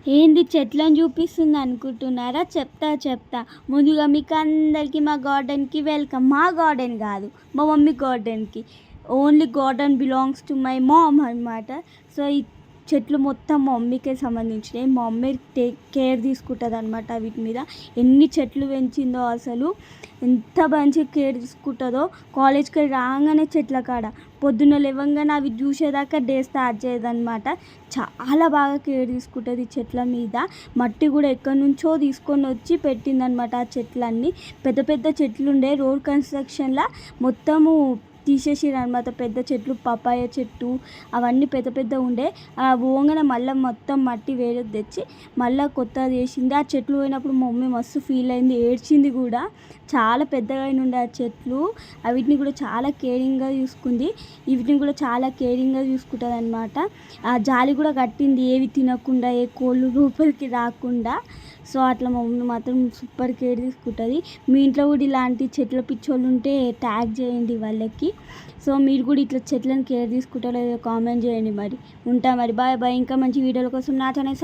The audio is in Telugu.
ఏంది చెట్లను చూపిస్తుంది అనుకుంటున్నారా? చెప్తా. ముందుగా మీకు అందరికీ మా గార్డెన్‌కి వెల్కమ్. మా గార్డెన్ కాదు, మా మమ్మీ గార్డెన్‌కి. Only garden belongs to my mom అనమాట. సో, ఈ చెట్లు మొత్తం మా మమ్మీకే సంబంధించినయి. మా మమ్మీ కేర్ తీసుకుంటదనమాట వీటి మీద. ఎన్ని చెట్లు పెంచిందో అసలు. ఎంత మంచిగా కేర్ తీసుకుంటుందో. కాలేజ్‌కి రాగానే చెట్ల కాడ పొద్దున్న లేవంగానే అవి చూసేదాకా డే స్టార్ట్ చేయదనమాట. చాలా బాగా కేర్ తీసుకుంటుంది చెట్ల మీద. మట్టి కూడా ఎక్కడి నుంచో తీసుకొని వచ్చి పెట్టిందనమాట ఆ చెట్లన్నీ. పెద్ద పెద్ద చెట్లు ఉండే రోడ్ కన్స్ట్రక్షన్లో మొత్తము తీసేసిరనమాట. పెద్ద చెట్లు, పపాయ చెట్టు అవన్నీ పెద్ద పెద్ద ఉండే. పోగానే మళ్ళీ మొత్తం మట్టి వేరేది తెచ్చి మళ్ళీ కొత్తది వేసింది. ఆ చెట్లు పోయినప్పుడు మా మమ్మీ మస్తు ఫీల్ అయింది, ఏడ్చింది కూడా. చాలా పెద్దగా ఉండే ఆ చెట్లు. వీటిని కూడా చాలా కేరింగ్గా చూసుకుంది. వీటిని కూడా చాలా కేరింగ్గా చూసుకుంటుంది అనమాట. జాలి కూడా కట్టింది, ఏవి తినకుండా, ఏ కోళ్ళు లోపలికి రాకుండా. సో, అట్లా మా మమ్మీ మాత్రం సూపర్ కేర్ తీసుకుంటుంది. మీ ఇంట్లో కూడా ఇలాంటి చెట్ల పిచ్చోళ్ళు ఉంటే ట్యాగ్ చేయండి వాళ్ళకి. సో, మీరు కూడా ఇట్లా చెట్లను కేర్ తీసుకుంటారో లేదో కామెంట్ చేయండి. మరి ఉంటా మరి, బాయ్. ఇంకా మంచి వీడియోల కోసం నా ఛానల్